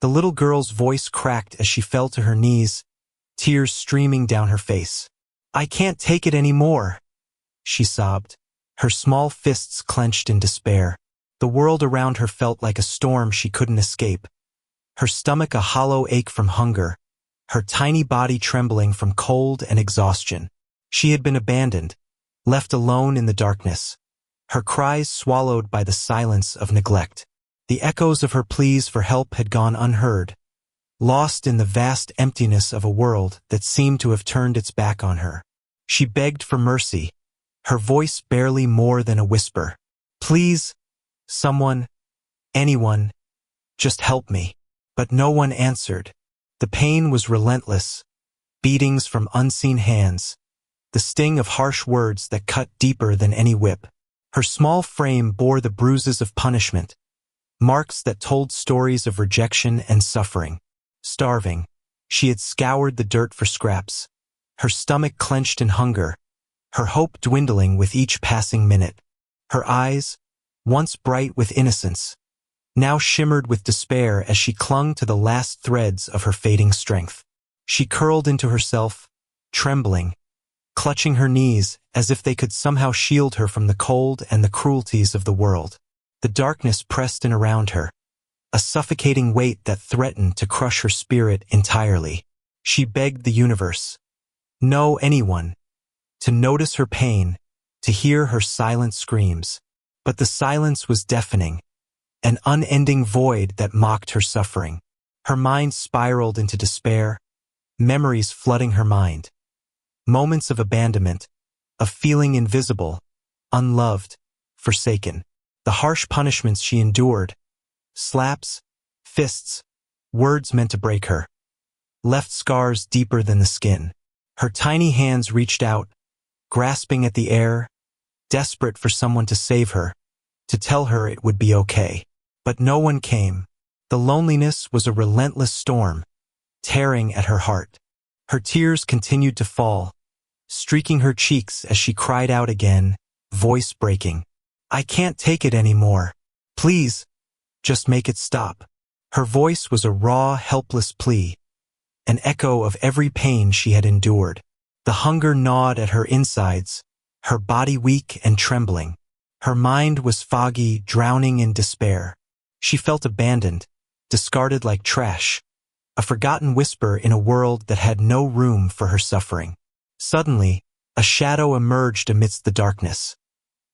The little girl's voice cracked as she fell to her knees, tears streaming down her face. "I can't take it anymore," she sobbed, her small fists clenched in despair. The world around her felt like a storm she couldn't escape, her stomach a hollow ache from hunger, her tiny body trembling from cold and exhaustion. She had been abandoned, left alone in the darkness, her cries swallowed by the silence of neglect. The echoes of her pleas for help had gone unheard, lost in the vast emptiness of a world that seemed to have turned its back on her. She begged for mercy, her voice barely more than a whisper. "Please, someone, anyone, just help me." But no one answered. The pain was relentless, beatings from unseen hands, the sting of harsh words that cut deeper than any whip. Her small frame bore the bruises of punishment, marks that told stories of rejection and suffering. Starving, she had scoured the dirt for scraps, her stomach clenched in hunger, her hope dwindling with each passing minute. Her eyes, once bright with innocence, now shimmered with despair as she clung to the last threads of her fading strength. She curled into herself, trembling, clutching her knees as if they could somehow shield her from the cold and the cruelties of the world. The darkness pressed in around her, a suffocating weight that threatened to crush her spirit entirely. She begged the universe, no anyone, to notice her pain, to hear her silent screams. But the silence was deafening, an unending void that mocked her suffering. Her mind spiraled into despair, memories flooding her mind. Moments of abandonment, of feeling invisible, unloved, forsaken. The harsh punishments she endured, slaps, fists, words meant to break her, left scars deeper than the skin. Her tiny hands reached out, grasping at the air, desperate for someone to save her, to tell her it would be okay. But no one came. The loneliness was a relentless storm, tearing at her heart. Her tears continued to fall, streaking her cheeks as she cried out again, voice breaking. "I can't take it anymore. Please, just make it stop." Her voice was a raw, helpless plea, an echo of every pain she had endured. The hunger gnawed at her insides, her body weak and trembling. Her mind was foggy, drowning in despair. She felt abandoned, discarded like trash, a forgotten whisper in a world that had no room for her suffering. Suddenly, a shadow emerged amidst the darkness,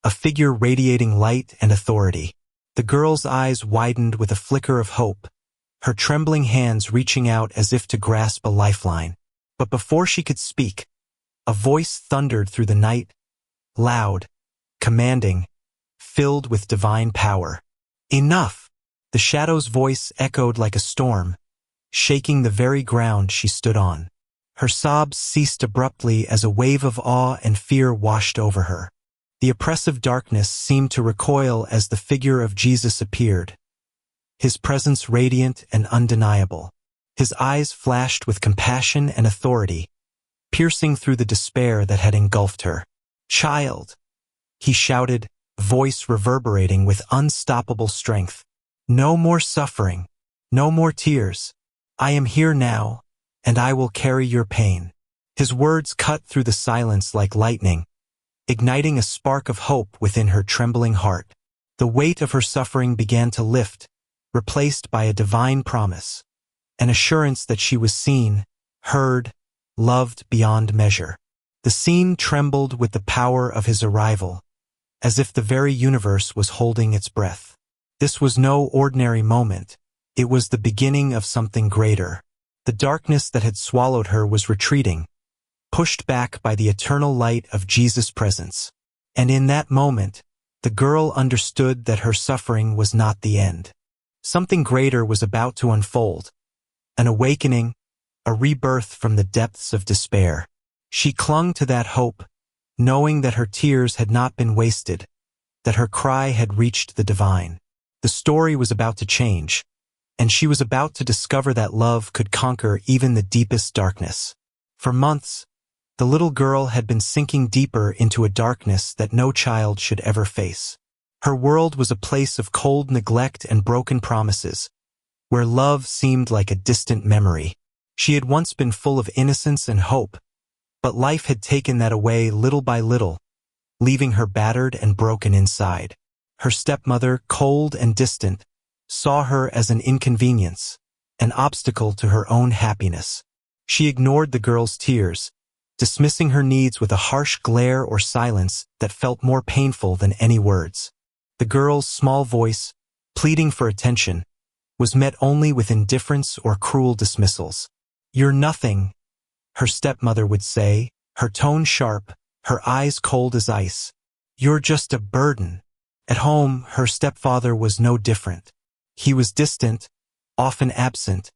a figure radiating light and authority. The girl's eyes widened with a flicker of hope, her trembling hands reaching out as if to grasp a lifeline. But before she could speak, a voice thundered through the night, loud, commanding, filled with divine power. "Enough!" The shadow's voice echoed like a storm, shaking the very ground she stood on. Her sobs ceased abruptly as a wave of awe and fear washed over her. The oppressive darkness seemed to recoil as the figure of Jesus appeared, his presence radiant and undeniable. His eyes flashed with compassion and authority, piercing through the despair that had engulfed her. "Child," he shouted, voice reverberating with unstoppable strength. "No more suffering, no more tears. I am here now, and I will carry your pain." His words cut through the silence like lightning, igniting a spark of hope within her trembling heart. The weight of her suffering began to lift, replaced by a divine promise, an assurance that she was seen, heard, loved beyond measure. The scene trembled with the power of his arrival, as if the very universe was holding its breath. This was no ordinary moment. It was the beginning of something greater. The darkness that had swallowed her was retreating, pushed back by the eternal light of Jesus' presence. And in that moment, the girl understood that her suffering was not the end. Something greater was about to unfold, an awakening, a rebirth from the depths of despair. She clung to that hope, knowing that her tears had not been wasted, that her cry had reached the divine. The story was about to change, and she was about to discover that love could conquer even the deepest darkness. For months, the little girl had been sinking deeper into a darkness that no child should ever face. Her world was a place of cold neglect and broken promises, where love seemed like a distant memory. She had once been full of innocence and hope, but life had taken that away little by little, leaving her battered and broken inside. Her stepmother, cold and distant, saw her as an inconvenience, an obstacle to her own happiness. She ignored the girl's tears, dismissing her needs with a harsh glare or silence that felt more painful than any words. The girl's small voice, pleading for attention, was met only with indifference or cruel dismissals. "You're nothing," her stepmother would say, her tone sharp, her eyes cold as ice. "You're just a burden." At home, her stepfather was no different. He was distant, often absent,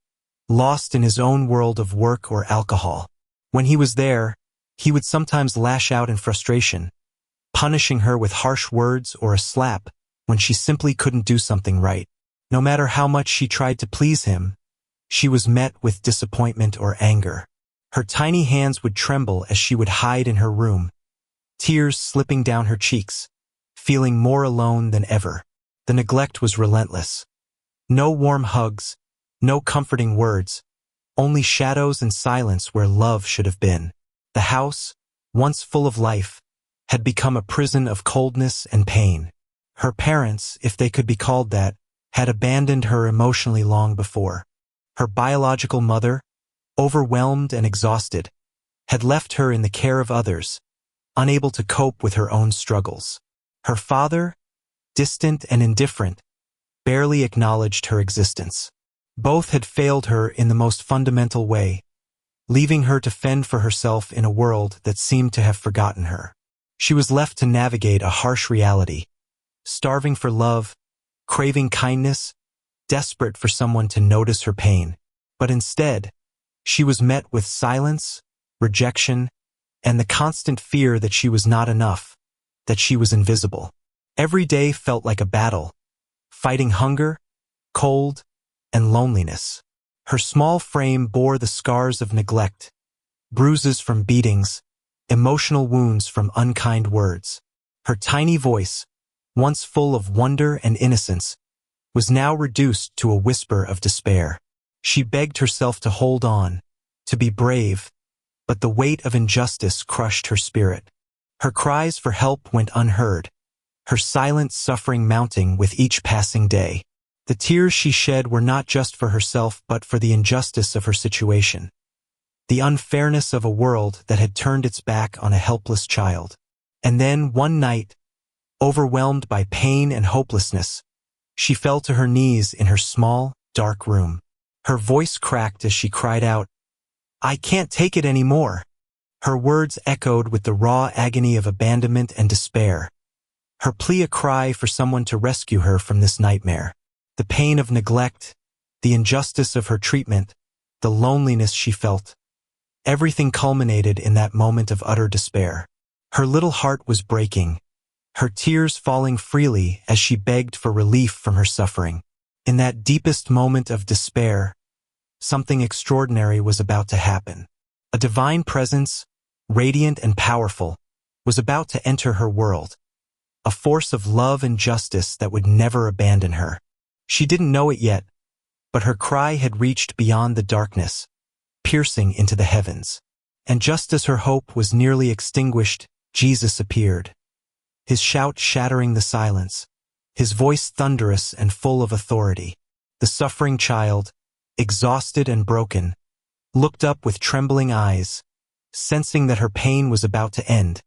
lost in his own world of work or alcohol. When he was there, he would sometimes lash out in frustration, punishing her with harsh words or a slap when she simply couldn't do something right. No matter how much she tried to please him, she was met with disappointment or anger. Her tiny hands would tremble as she would hide in her room, tears slipping down her cheeks, feeling more alone than ever. The neglect was relentless. No warm hugs, no comforting words, only shadows and silence where love should have been. The house, once full of life, had become a prison of coldness and pain. Her parents, if they could be called that, had abandoned her emotionally long before. Her biological mother, overwhelmed and exhausted, had left her in the care of others, unable to cope with her own struggles. Her father, distant and indifferent, barely acknowledged her existence. Both had failed her in the most fundamental way, leaving her to fend for herself in a world that seemed to have forgotten her. She was left to navigate a harsh reality, starving for love, craving kindness, desperate for someone to notice her pain. But instead, she was met with silence, rejection, and the constant fear that she was not enough, that she was invisible. Every day felt like a battle, fighting hunger, cold, and loneliness. Her small frame bore the scars of neglect, bruises from beatings, emotional wounds from unkind words. Her tiny voice, once full of wonder and innocence, was now reduced to a whisper of despair. She begged herself to hold on, to be brave, but the weight of injustice crushed her spirit. Her cries for help went unheard, her silent suffering mounting with each passing day. The tears she shed were not just for herself but for the injustice of her situation, the unfairness of a world that had turned its back on a helpless child. And then, one night, overwhelmed by pain and hopelessness, she fell to her knees in her small, dark room. Her voice cracked as she cried out, "I can't take it anymore." Her words echoed with the raw agony of abandonment and despair, her plea a cry for someone to rescue her from this nightmare. The pain of neglect, the injustice of her treatment, the loneliness she felt, everything culminated in that moment of utter despair. Her little heart was breaking, her tears falling freely as she begged for relief from her suffering. In that deepest moment of despair, something extraordinary was about to happen. A divine presence, radiant and powerful, was about to enter her world, a force of love and justice that would never abandon her. She didn't know it yet, but her cry had reached beyond the darkness, piercing into the heavens. And just as her hope was nearly extinguished, Jesus appeared, his shout shattering the silence, his voice thunderous and full of authority. The suffering child, exhausted and broken, looked up with trembling eyes, sensing that her pain was about to end,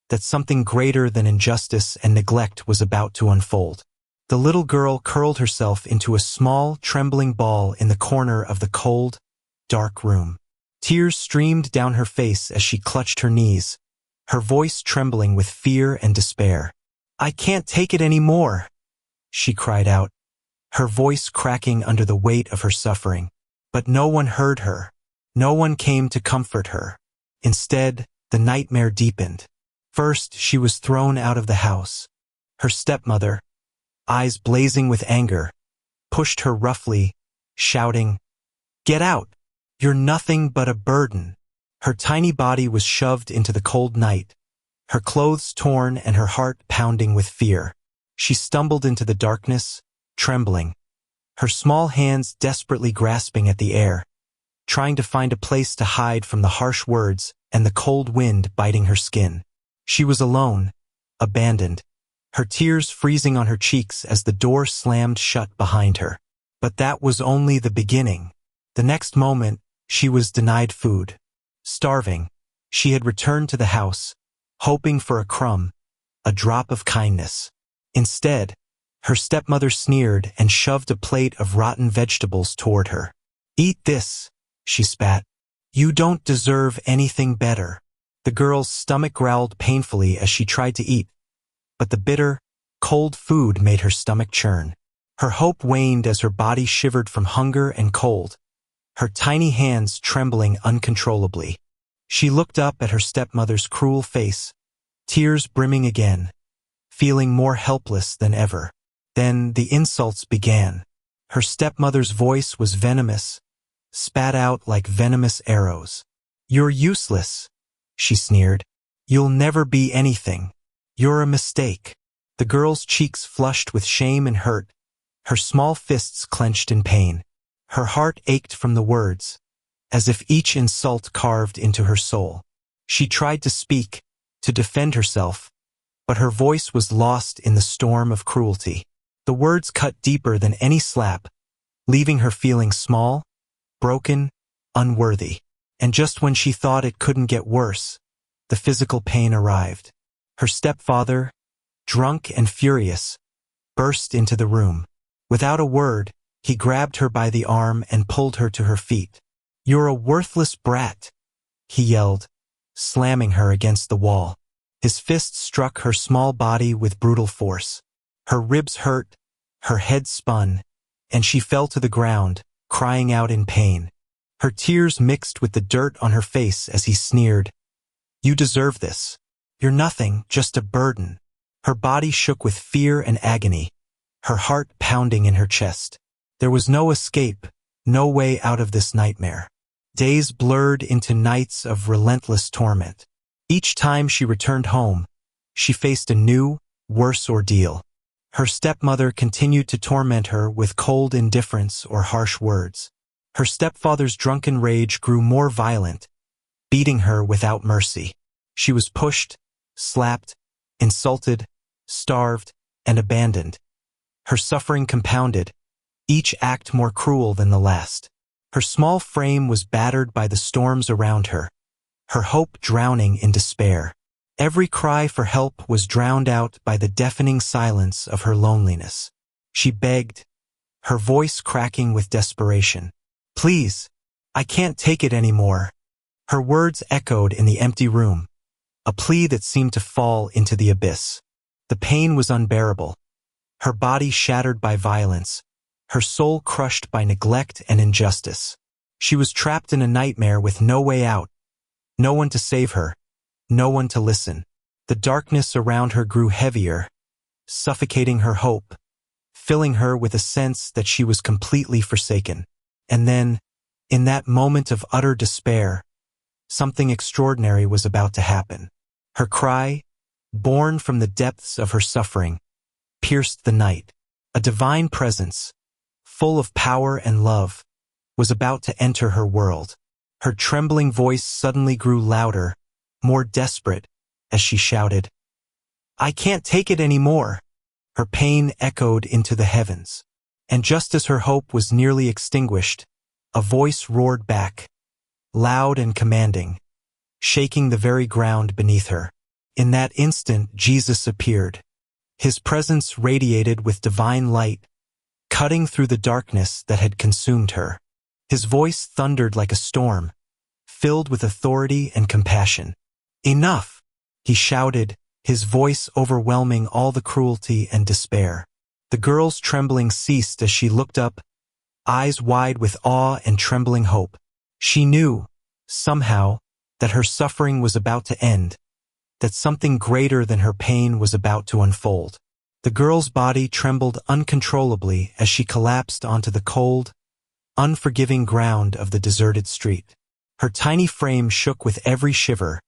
that something greater than injustice and neglect was about to unfold. The little girl curled herself into a small, trembling ball in the corner of the cold, dark room. Tears streamed down her face as she clutched her knees, her voice trembling with fear and despair. "I can't take it anymore," she cried out, her voice cracking under the weight of her suffering. But no one heard her. No one came to comfort her. Instead, the nightmare deepened. First, she was thrown out of the house. Her stepmother, eyes blazing with anger, pushed her roughly, shouting, "Get out! You're nothing but a burden." Her tiny body was shoved into the cold night, her clothes torn and her heart pounding with fear. She stumbled into the darkness, trembling, her small hands desperately grasping at the air, trying to find a place to hide from the harsh words and the cold wind biting her skin. She was alone, abandoned, her tears freezing on her cheeks as the door slammed shut behind her. But that was only the beginning. The next moment, she was denied food. Starving, she had returned to the house, hoping for a crumb, a drop of kindness. Instead, her stepmother sneered and shoved a plate of rotten vegetables toward her. "Eat this," she spat. "You don't deserve anything better." The girl's stomach growled painfully as she tried to eat, but the bitter, cold food made her stomach churn. Her hope waned as her body shivered from hunger and cold, her tiny hands trembling uncontrollably. She looked up at her stepmother's cruel face, tears brimming again, feeling more helpless than ever. Then the insults began. Her stepmother's voice was venomous, spat out like venomous arrows. "You're useless," she sneered. "You'll never be anything. You're a mistake." The girl's cheeks flushed with shame and hurt, her small fists clenched in pain. Her heart ached from the words, as if each insult carved into her soul. She tried to speak, to defend herself, but her voice was lost in the storm of cruelty. The words cut deeper than any slap, leaving her feeling small, broken, unworthy. And just when she thought it couldn't get worse, the physical pain arrived. Her stepfather, drunk and furious, burst into the room. Without a word, he grabbed her by the arm and pulled her to her feet. "You're a worthless brat," he yelled, slamming her against the wall. His fist struck her small body with brutal force. Her ribs hurt, her head spun, and she fell to the ground, crying out in pain. Her tears mixed with the dirt on her face as he sneered, "You deserve this. You're nothing, just a burden." Her body shook with fear and agony, her heart pounding in her chest. There was no escape, no way out of this nightmare. Days blurred into nights of relentless torment. Each time she returned home, she faced a new, worse ordeal. Her stepmother continued to torment her with cold indifference or harsh words. Her stepfather's drunken rage grew more violent, beating her without mercy. She was pushed, slapped, insulted, starved, and abandoned. Her suffering compounded, each act more cruel than the last. Her small frame was battered by the storms around her, her hope drowning in despair. Every cry for help was drowned out by the deafening silence of her loneliness. She begged, her voice cracking with desperation. "Please, I can't take it anymore." Her words echoed in the empty room, a plea that seemed to fall into the abyss. The pain was unbearable, her body shattered by violence, her soul crushed by neglect and injustice. She was trapped in a nightmare with no way out, no one to save her, no one to listen. The darkness around her grew heavier, suffocating her hope, filling her with a sense that she was completely forsaken. And then, in that moment of utter despair, something extraordinary was about to happen. Her cry, born from the depths of her suffering, pierced the night. A divine presence, full of power and love, was about to enter her world. Her trembling voice suddenly grew louder, more desperate, as she shouted, "I can't take it anymore." Her pain echoed into the heavens. And just as her hope was nearly extinguished, a voice roared back, loud and commanding, shaking the very ground beneath her. In that instant, Jesus appeared. His presence radiated with divine light, cutting through the darkness that had consumed her. His voice thundered like a storm, filled with authority and compassion. "Enough!" he shouted, his voice overwhelming all the cruelty and despair. The girl's trembling ceased as she looked up, eyes wide with awe and trembling hope. She knew, somehow, that her suffering was about to end, that something greater than her pain was about to unfold. The girl's body trembled uncontrollably as she collapsed onto the cold, unforgiving ground of the deserted street. Her tiny frame shook with every shiver,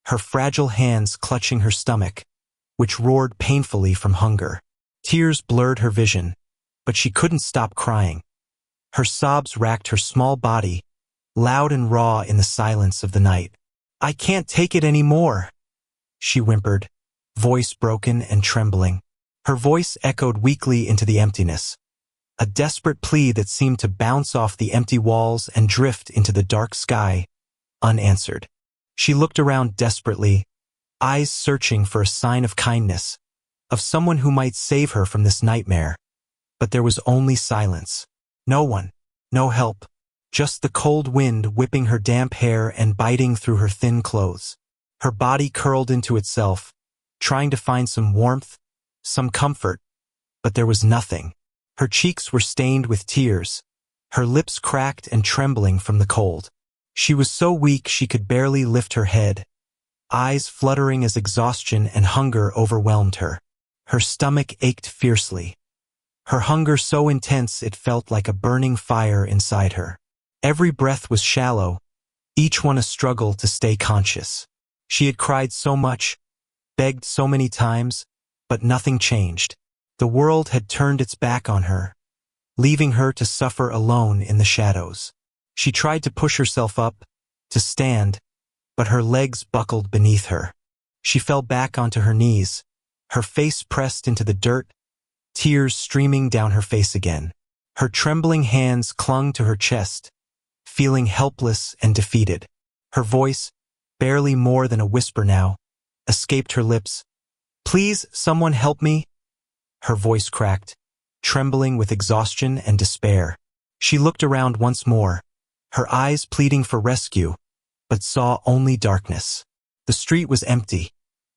her fragile hands clutching her stomach, which roared painfully from hunger. Tears blurred her vision, but she couldn't stop crying. Her sobs racked her small body, loud and raw in the silence of the night. "I can't take it anymore," she whimpered, voice broken and trembling. Her voice echoed weakly into the emptiness, a desperate plea that seemed to bounce off the empty walls and drift into the dark sky, unanswered. She looked around desperately, eyes searching for a sign of kindness, of someone who might save her from this nightmare. But there was only silence. No one, no help, just the cold wind whipping her damp hair and biting through her thin clothes. Her body curled into itself, trying to find some warmth, some comfort, but there was nothing. Her cheeks were stained with tears, her lips cracked and trembling from the cold. She was so weak she could barely lift her head, eyes fluttering as exhaustion and hunger overwhelmed her. Her stomach ached fiercely, her hunger so intense it felt like a burning fire inside her. Every breath was shallow, each one a struggle to stay conscious. She had cried so much, begged so many times, but nothing changed. The world had turned its back on her, leaving her to suffer alone in the shadows. She tried to push herself up, to stand, but her legs buckled beneath her. She fell back onto her knees, her face pressed into the dirt, tears streaming down her face again. Her trembling hands clung to her chest, feeling helpless and defeated. Her voice, barely more than a whisper now, escaped her lips. "Please, someone help me." Her voice cracked, trembling with exhaustion and despair. She looked around once more, her eyes pleading for rescue, but saw only darkness. The street was empty.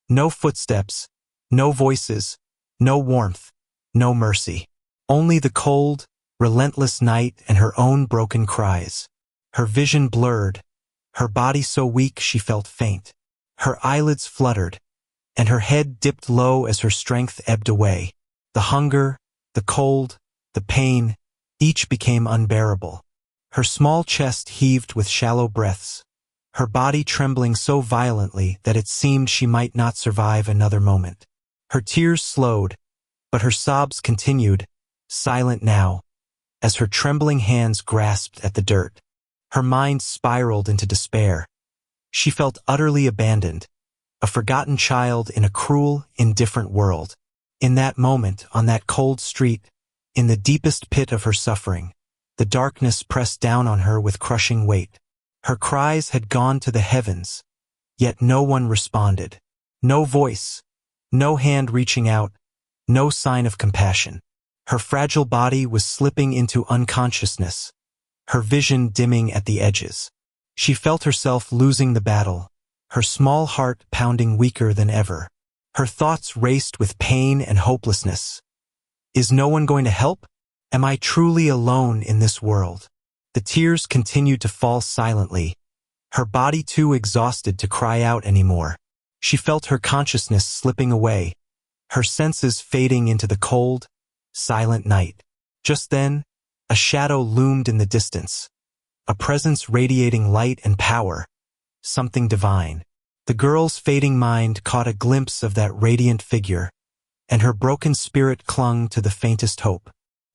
No footsteps, no voices, no warmth, no mercy. Only the cold, relentless night and her own broken cries. Her vision blurred, her body so weak she felt faint. Her eyelids fluttered, and her head dipped low as her strength ebbed away. The hunger, the cold, the pain, each became unbearable. Her small chest heaved with shallow breaths, her body trembling so violently that it seemed she might not survive another moment. Her tears slowed, but her sobs continued, silent now, as her trembling hands grasped at the dirt. Her mind spiraled into despair. She felt utterly abandoned, a forgotten child in a cruel, indifferent world. In that moment, on that cold street, in the deepest pit of her suffering, the darkness pressed down on her with crushing weight. Her cries had gone to the heavens, yet no one responded. No voice, no hand reaching out, no sign of compassion. Her fragile body was slipping into unconsciousness, her vision dimming at the edges. She felt herself losing the battle, her small heart pounding weaker than ever. Her thoughts raced with pain and hopelessness. Is no one going to help? Am I truly alone in this world? The tears continued to fall silently, her body too exhausted to cry out anymore. She felt her consciousness slipping away, her senses fading into the cold, silent night. Just then, a shadow loomed in the distance, a presence radiating light and power, something divine. The girl's fading mind caught a glimpse of that radiant figure, and her broken spirit clung to the faintest hope.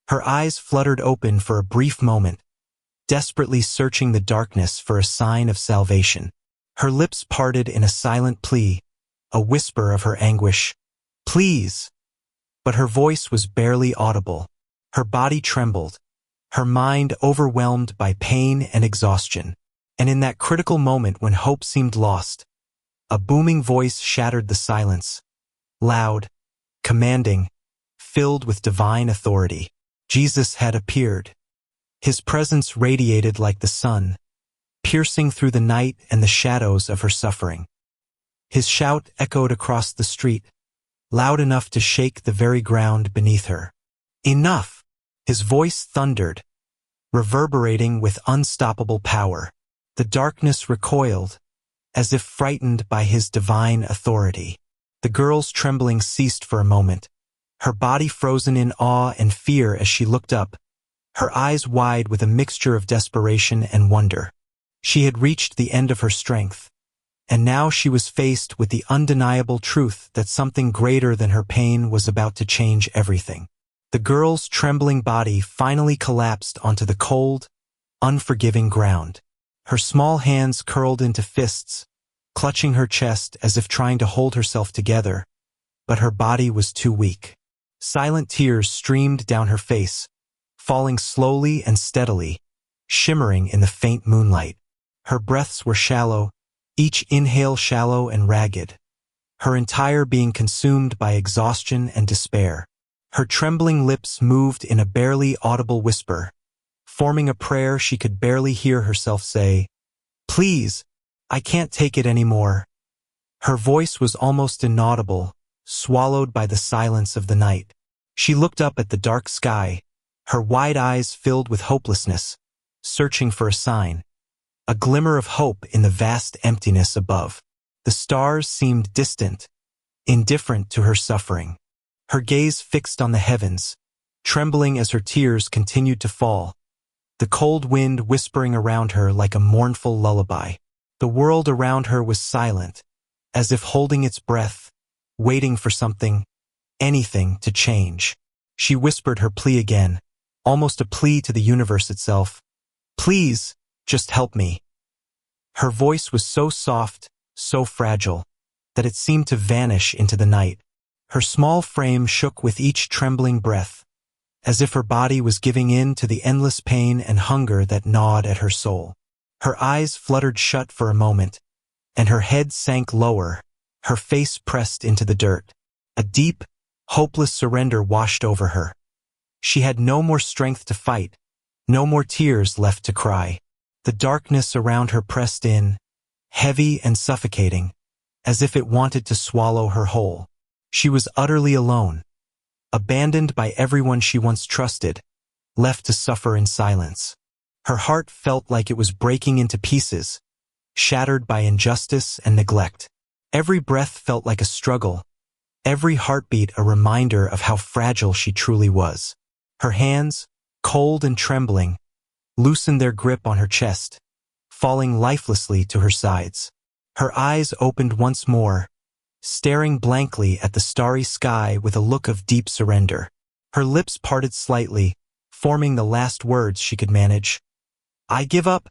Her eyes fluttered open for a brief moment, desperately searching the darkness for a sign of salvation. Her lips parted in a silent plea, a whisper of her anguish. "Please!" But her voice was barely audible. Her body trembled, her mind overwhelmed by pain and exhaustion. And in that critical moment when hope seemed lost, a booming voice shattered the silence, loud, commanding, filled with divine authority. Jesus had appeared. His presence radiated like the sun, piercing through the night and the shadows of her suffering. His shout echoed across the street, loud enough to shake the very ground beneath her. "Enough!" His voice thundered, reverberating with unstoppable power. The darkness recoiled, as if frightened by his divine authority. The girl's trembling ceased for a moment, her body frozen in awe and fear as she looked up, her eyes wide with a mixture of desperation and wonder. She had reached the end of her strength, and now she was faced with the undeniable truth that something greater than her pain was about to change everything. The girl's trembling body finally collapsed onto the cold, unforgiving ground. Her small hands curled into fists, clutching her chest as if trying to hold herself together, but her body was too weak. Silent tears streamed down her face, falling slowly and steadily, shimmering in the faint moonlight. Her breaths were shallow, each inhale shallow and ragged, her entire being consumed by exhaustion and despair. Her trembling lips moved in a barely audible whisper, forming a prayer she could barely hear herself say, "Please, I can't take it anymore." Her voice was almost inaudible, swallowed by the silence of the night. She looked up at the dark sky, her wide eyes filled with hopelessness, searching for a sign, a glimmer of hope in the vast emptiness above. The stars seemed distant, indifferent to her suffering. Her gaze fixed on the heavens, trembling as her tears continued to fall, the cold wind whispering around her like a mournful lullaby. The world around her was silent, as if holding its breath, waiting for something, anything to change. She whispered her plea again, almost a plea to the universe itself. "Please, just help me." Her voice was so soft, so fragile, that it seemed to vanish into the night. Her small frame shook with each trembling breath, as if her body was giving in to the endless pain and hunger that gnawed at her soul. Her eyes fluttered shut for a moment, and her head sank lower, her face pressed into the dirt. A deep, hopeless surrender washed over her. She had no more strength to fight, no more tears left to cry. The darkness around her pressed in, heavy and suffocating, as if it wanted to swallow her whole. She was utterly alone, abandoned by everyone she once trusted, left to suffer in silence. Her heart felt like it was breaking into pieces, shattered by injustice and neglect. Every breath felt like a struggle, every heartbeat a reminder of how fragile she truly was. Her hands, cold and trembling, loosened their grip on her chest, falling lifelessly to her sides. Her eyes opened once more, staring blankly at the starry sky with a look of deep surrender. Her lips parted slightly, forming the last words she could manage. "I give up."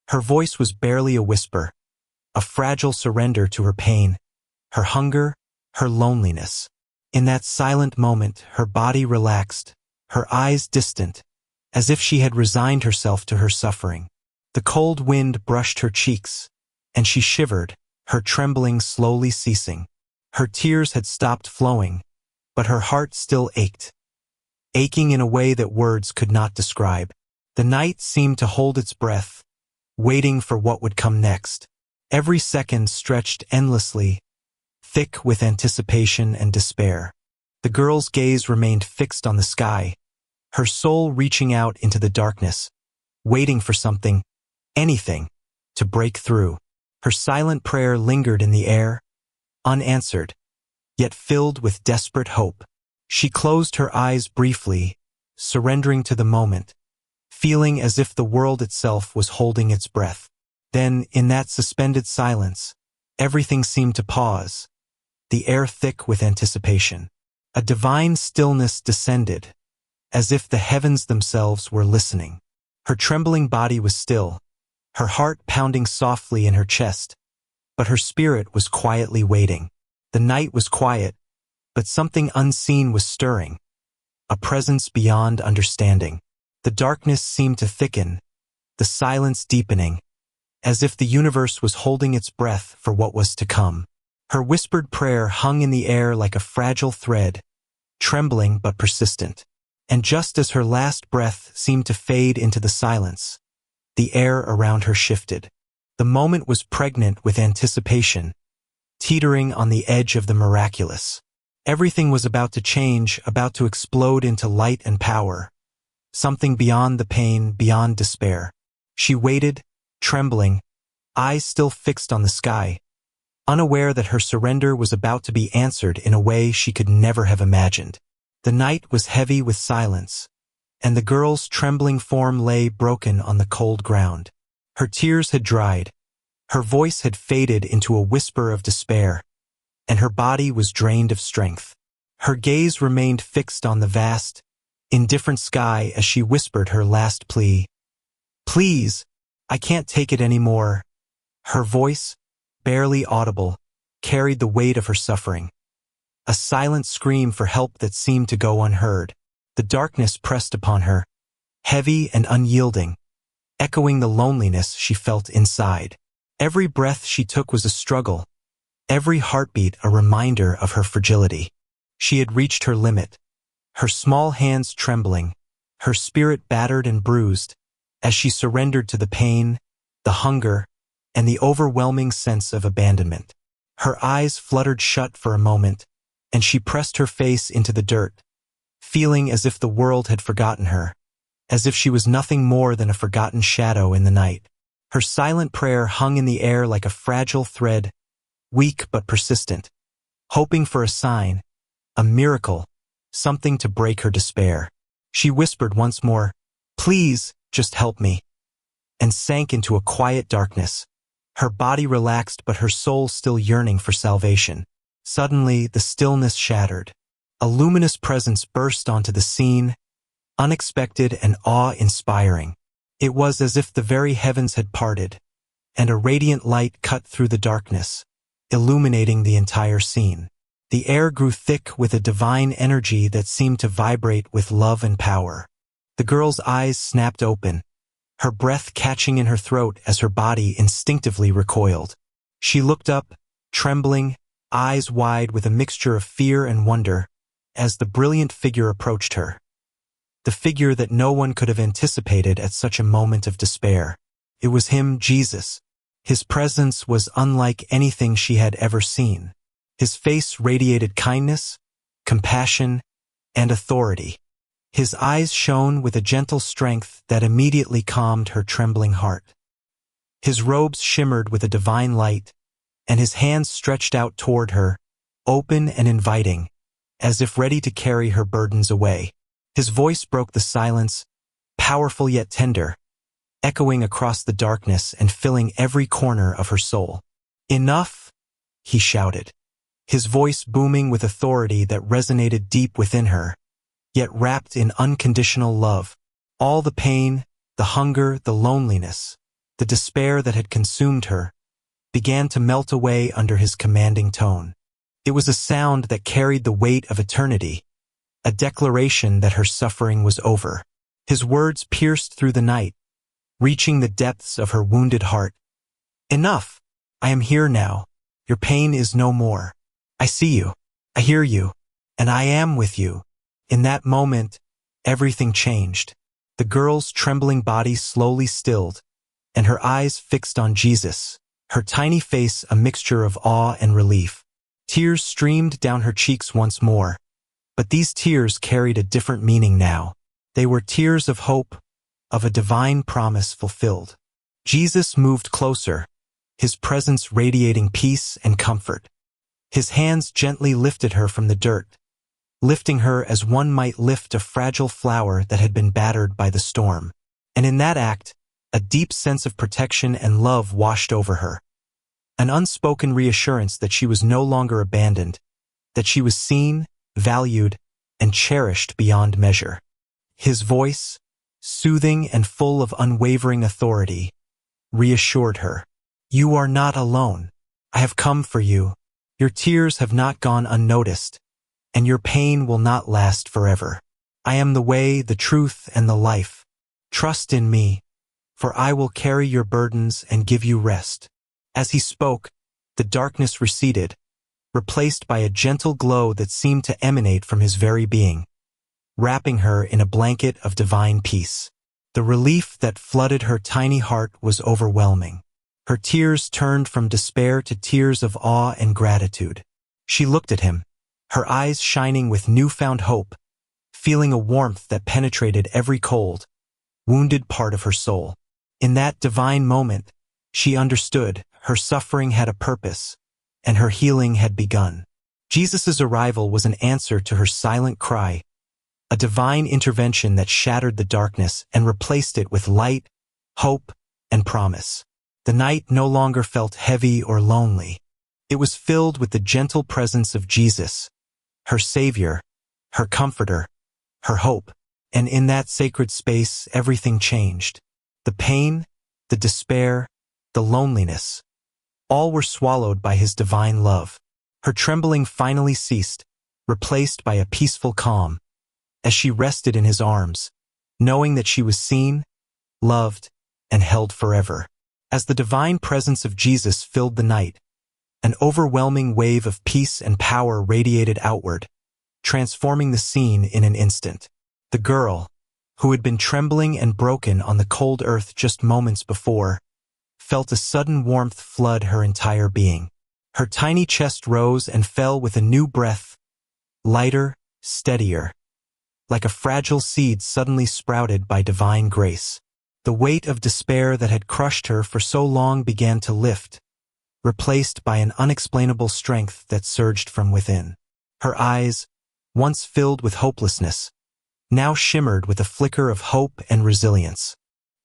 Her voice was barely a whisper, a fragile surrender to her pain, her hunger, her loneliness. In that silent moment, her body relaxed, her eyes distant, as if she had resigned herself to her suffering. The cold wind brushed her cheeks, and she shivered, her trembling slowly ceasing. Her tears had stopped flowing, but her heart still ached, aching in a way that words could not describe. The night seemed to hold its breath, waiting for what would come next. Every second stretched endlessly, thick with anticipation and despair. The girl's gaze remained fixed on the sky, her soul reaching out into the darkness, waiting for something, anything, to break through. Her silent prayer lingered in the air, unanswered, yet filled with desperate hope. She closed her eyes briefly, surrendering to the moment, feeling as if the world itself was holding its breath. Then, in that suspended silence, everything seemed to pause, the air thick with anticipation. A divine stillness descended, as if the heavens themselves were listening. Her trembling body was still, her heart pounding softly in her chest, but her spirit was quietly waiting. The night was quiet, but something unseen was stirring, a presence beyond understanding. The darkness seemed to thicken, the silence deepening, as if the universe was holding its breath for what was to come. Her whispered prayer hung in the air like a fragile thread, trembling but persistent. And just as her last breath seemed to fade into the silence, the air around her shifted. The moment was pregnant with anticipation, teetering on the edge of the miraculous. Everything was about to change, about to explode into light and power, something beyond the pain, beyond despair. She waited, trembling, eyes still fixed on the sky, unaware that her surrender was about to be answered in a way she could never have imagined. The night was heavy with silence, and the girl's trembling form lay broken on the cold ground. Her tears had dried, her voice had faded into a whisper of despair, and her body was drained of strength. Her gaze remained fixed on the vast, indifferent sky as she whispered her last plea. "Please, I can't take it anymore." Her voice, barely audible, carried the weight of her suffering. A silent scream for help that seemed to go unheard. The darkness pressed upon her, heavy and unyielding, echoing the loneliness she felt inside. Every breath she took was a struggle, every heartbeat a reminder of her fragility. She had reached her limit, her small hands trembling, her spirit battered and bruised, as she surrendered to the pain, the hunger, and the overwhelming sense of abandonment. Her eyes fluttered shut for a moment, and she pressed her face into the dirt, feeling as if the world had forgotten her, as if she was nothing more than a forgotten shadow in the night. Her silent prayer hung in the air like a fragile thread, weak but persistent, hoping for a sign, a miracle, something to break her despair. She whispered once more, "Please, just help me," and sank into a quiet darkness, her body relaxed but her soul still yearning for salvation. Suddenly, the stillness shattered. A luminous presence burst onto the scene, unexpected and awe-inspiring. It was as if the very heavens had parted, and a radiant light cut through the darkness, illuminating the entire scene. The air grew thick with a divine energy that seemed to vibrate with love and power. The girl's eyes snapped open, her breath catching in her throat as her body instinctively recoiled. She looked up, trembling, eyes wide with a mixture of fear and wonder, as the brilliant figure approached her. The figure that no one could have anticipated at such a moment of despair. It was him, Jesus. His presence was unlike anything she had ever seen. His face radiated kindness, compassion, and authority. His eyes shone with a gentle strength that immediately calmed her trembling heart. His robes shimmered with a divine light, and his hands stretched out toward her, open and inviting, as if ready to carry her burdens away. His voice broke the silence, powerful yet tender, echoing across the darkness and filling every corner of her soul. "Enough," he shouted, his voice booming with authority that resonated deep within her, yet wrapped in unconditional love. All the pain, the hunger, the loneliness, the despair that had consumed her, began to melt away under his commanding tone. It was a sound that carried the weight of eternity, a declaration that her suffering was over. His words pierced through the night, reaching the depths of her wounded heart. "Enough! I am here now. Your pain is no more. I see you, I hear you, and I am with you." In that moment, everything changed. The girl's trembling body slowly stilled, and her eyes fixed on Jesus, her tiny face a mixture of awe and relief. Tears streamed down her cheeks once more, but these tears carried a different meaning now. They were tears of hope, of a divine promise fulfilled. Jesus moved closer, his presence radiating peace and comfort. His hands gently lifted her from the dirt, lifting her as one might lift a fragile flower that had been battered by the storm. And in that act, a deep sense of protection and love washed over her. An unspoken reassurance that she was no longer abandoned, that she was seen, valued, and cherished beyond measure. His voice, soothing and full of unwavering authority, reassured her. "You are not alone. I have come for you. Your tears have not gone unnoticed, and your pain will not last forever. I am the way, the truth, and the life. Trust in me, for I will carry your burdens and give you rest." As he spoke, the darkness receded, replaced by a gentle glow that seemed to emanate from his very being, wrapping her in a blanket of divine peace. The relief that flooded her tiny heart was overwhelming. Her tears turned from despair to tears of awe and gratitude. She looked at him, her eyes shining with newfound hope, feeling a warmth that penetrated every cold, wounded part of her soul. In that divine moment, she understood her suffering had a purpose, and her healing had begun. Jesus' arrival was an answer to her silent cry, a divine intervention that shattered the darkness and replaced it with light, hope, and promise. The night no longer felt heavy or lonely. It was filled with the gentle presence of Jesus, her Savior, her Comforter, her hope. And in that sacred space, everything changed. The pain, the despair, the loneliness, all were swallowed by his divine love. Her trembling finally ceased, replaced by a peaceful calm, as she rested in his arms, knowing that she was seen, loved, and held forever. As the divine presence of Jesus filled the night, an overwhelming wave of peace and power radiated outward, transforming the scene in an instant. The girl, who had been trembling and broken on the cold earth just moments before, felt a sudden warmth flood her entire being. Her tiny chest rose and fell with a new breath, lighter, steadier, like a fragile seed suddenly sprouted by divine grace. The weight of despair that had crushed her for so long began to lift, replaced by an unexplainable strength that surged from within. Her eyes, once filled with hopelessness, now shimmered with a flicker of hope and resilience.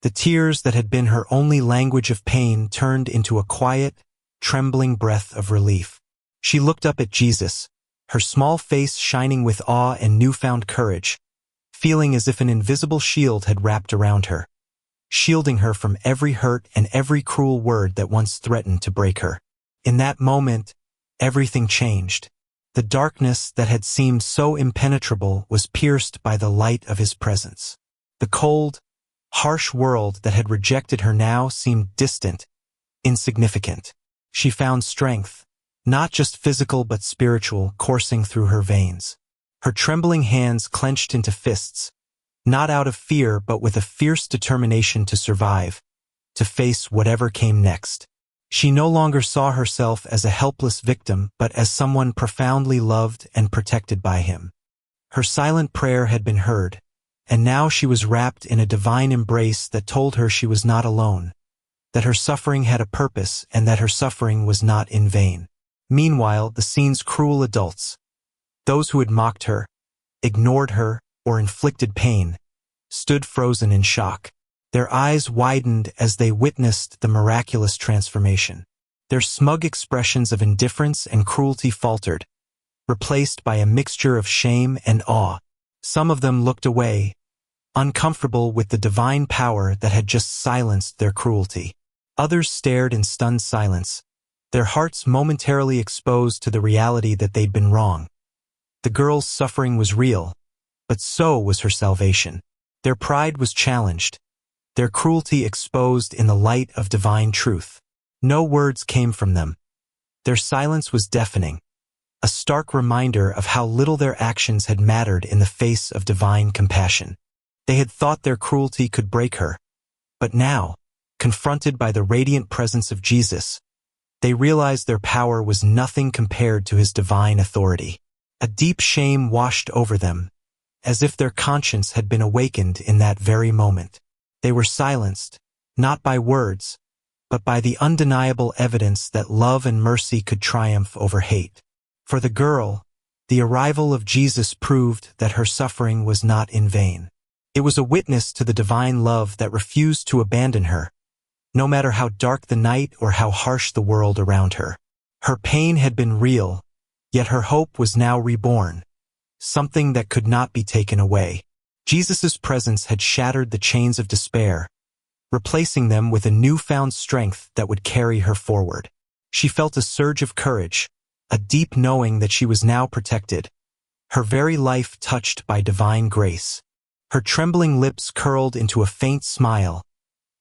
The tears that had been her only language of pain turned into a quiet, trembling breath of relief. She looked up at Jesus, her small face shining with awe and newfound courage, feeling as if an invisible shield had wrapped around her, shielding her from every hurt and every cruel word that once threatened to break her. In that moment, everything changed. The darkness that had seemed so impenetrable was pierced by the light of his presence. The cold, harsh world that had rejected her now seemed distant, insignificant. She found strength, not just physical but spiritual, coursing through her veins. Her trembling hands clenched into fists, not out of fear but with a fierce determination to survive, to face whatever came next. She no longer saw herself as a helpless victim but as someone profoundly loved and protected by him. Her silent prayer had been heard, and now she was wrapped in a divine embrace that told her she was not alone, that her suffering had a purpose and that her suffering was not in vain. Meanwhile, the scene's cruel adults, those who had mocked her, ignored her, or inflicted pain, stood frozen in shock. Their eyes widened as they witnessed the miraculous transformation. Their smug expressions of indifference and cruelty faltered, replaced by a mixture of shame and awe. Some of them looked away, uncomfortable with the divine power that had just silenced their cruelty. Others stared in stunned silence, their hearts momentarily exposed to the reality that they'd been wrong. The girl's suffering was real, but so was her salvation. Their pride was challenged, their cruelty exposed in the light of divine truth. No words came from them. Their silence was deafening, a stark reminder of how little their actions had mattered in the face of divine compassion. They had thought their cruelty could break her, but now, confronted by the radiant presence of Jesus, they realized their power was nothing compared to his divine authority. A deep shame washed over them, as if their conscience had been awakened in that very moment. They were silenced, not by words, but by the undeniable evidence that love and mercy could triumph over hate. For the girl, the arrival of Jesus proved that her suffering was not in vain. It was a witness to the divine love that refused to abandon her, no matter how dark the night or how harsh the world around her. Her pain had been real, yet her hope was now reborn, something that could not be taken away. Jesus' presence had shattered the chains of despair, replacing them with a newfound strength that would carry her forward. She felt a surge of courage, a deep knowing that she was now protected, her very life touched by divine grace. Her trembling lips curled into a faint smile,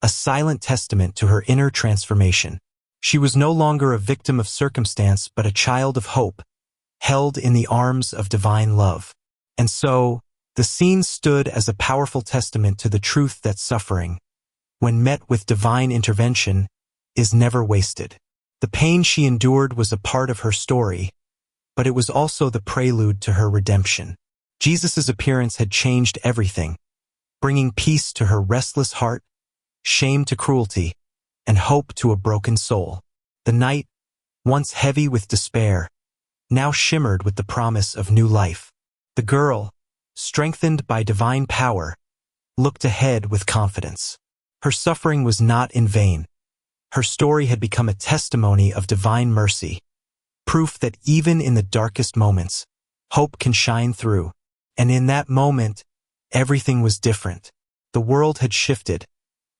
a silent testament to her inner transformation. She was no longer a victim of circumstance but a child of hope, held in the arms of divine love. And so, the scene stood as a powerful testament to the truth that suffering, when met with divine intervention, is never wasted. The pain she endured was a part of her story, but it was also the prelude to her redemption. Jesus' appearance had changed everything, bringing peace to her restless heart, shame to cruelty, and hope to a broken soul. The night, once heavy with despair, now shimmered with the promise of new life. The girl, strengthened by divine power, looked ahead with confidence. Her suffering was not in vain. Her story had become a testimony of divine mercy, proof that even in the darkest moments, hope can shine through. And in that moment, everything was different. The world had shifted,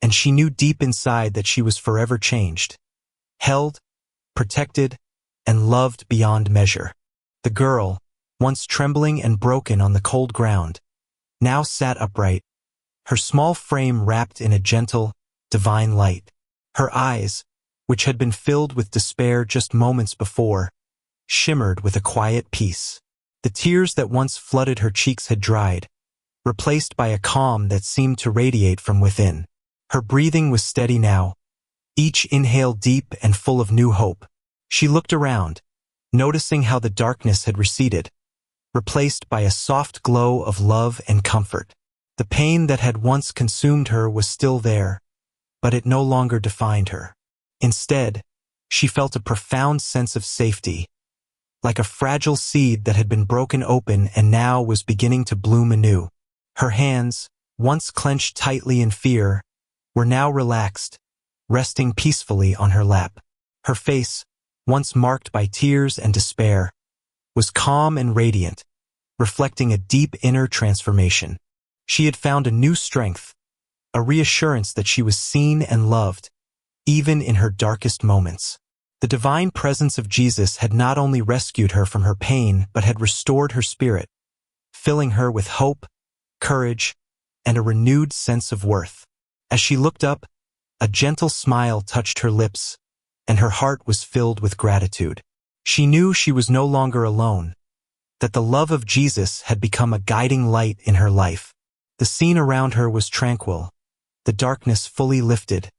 and she knew deep inside that she was forever changed. Held, protected, and loved beyond measure. The girl, once trembling and broken on the cold ground, now sat upright, her small frame wrapped in a gentle, divine light. Her eyes, which had been filled with despair just moments before, shimmered with a quiet peace. The tears that once flooded her cheeks had dried, replaced by a calm that seemed to radiate from within. Her breathing was steady now, each inhale deep and full of new hope. She looked around, noticing how the darkness had receded, replaced by a soft glow of love and comfort. The pain that had once consumed her was still there, but it no longer defined her. Instead, she felt a profound sense of safety, like a fragile seed that had been broken open and now was beginning to bloom anew. Her hands, once clenched tightly in fear, were now relaxed, resting peacefully on her lap. Her face, once marked by tears and despair, was calm and radiant, reflecting a deep inner transformation. She had found a new strength, a reassurance that she was seen and loved, even in her darkest moments. The divine presence of Jesus had not only rescued her from her pain but had restored her spirit, filling her with hope, courage, and a renewed sense of worth. As she looked up, a gentle smile touched her lips, and her heart was filled with gratitude. She knew she was no longer alone, that the love of Jesus had become a guiding light in her life. The scene around her was tranquil, the darkness fully lifted,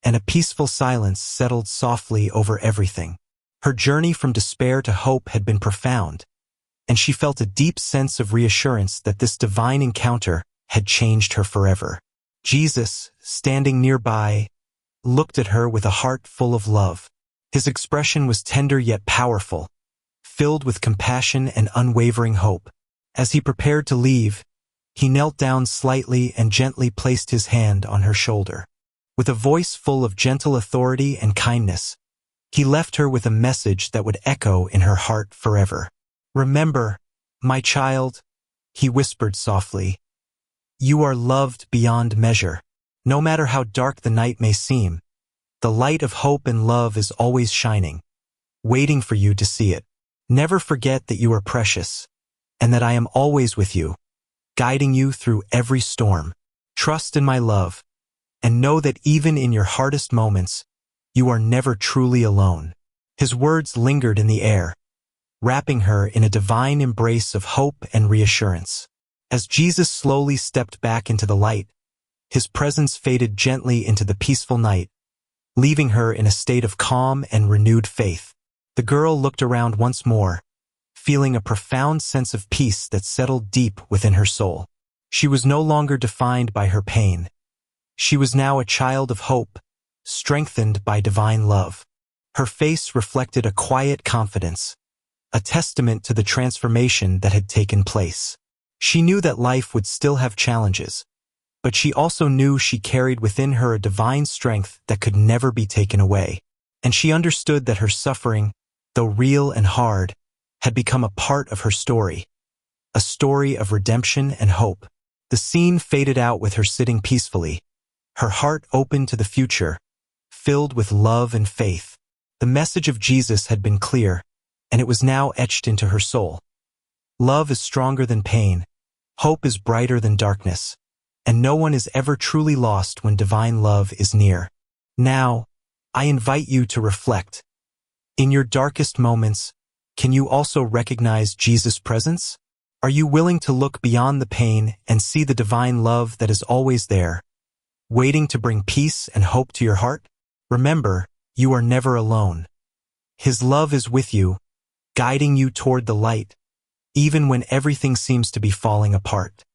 and a peaceful silence settled softly over everything. Her journey from despair to hope had been profound, and she felt a deep sense of reassurance that this divine encounter had changed her forever. Jesus, standing nearby, looked at her with a heart full of love. His expression was tender yet powerful, filled with compassion and unwavering hope. As he prepared to leave, he knelt down slightly and gently placed his hand on her shoulder. With a voice full of gentle authority and kindness, he left her with a message that would echo in her heart forever. "Remember, my child," he whispered softly, "you are loved beyond measure. No matter how dark the night may seem, the light of hope and love is always shining, waiting for you to see it. Never forget that you are precious, and that I am always with you, guiding you through every storm. Trust in my love, and know that even in your hardest moments, you are never truly alone." His words lingered in the air, wrapping her in a divine embrace of hope and reassurance. As Jesus slowly stepped back into the light, his presence faded gently into the peaceful night, leaving her in a state of calm and renewed faith. The girl looked around once more, feeling a profound sense of peace that settled deep within her soul. She was no longer defined by her pain. She was now a child of hope, strengthened by divine love. Her face reflected a quiet confidence, a testament to the transformation that had taken place. She knew that life would still have challenges, but she also knew she carried within her a divine strength that could never be taken away. And she understood that her suffering, though real and hard, had become a part of her story, a story of redemption and hope. The scene faded out with her sitting peacefully, her heart open to the future, filled with love and faith. The message of Jesus had been clear, and it was now etched into her soul. Love is stronger than pain, hope is brighter than darkness, and no one is ever truly lost when divine love is near. Now, I invite you to reflect. In your darkest moments, can you also recognize Jesus' presence? Are you willing to look beyond the pain and see the divine love that is always there, waiting to bring peace and hope to your heart? Remember, you are never alone. His love is with you, guiding you toward the light, even when everything seems to be falling apart.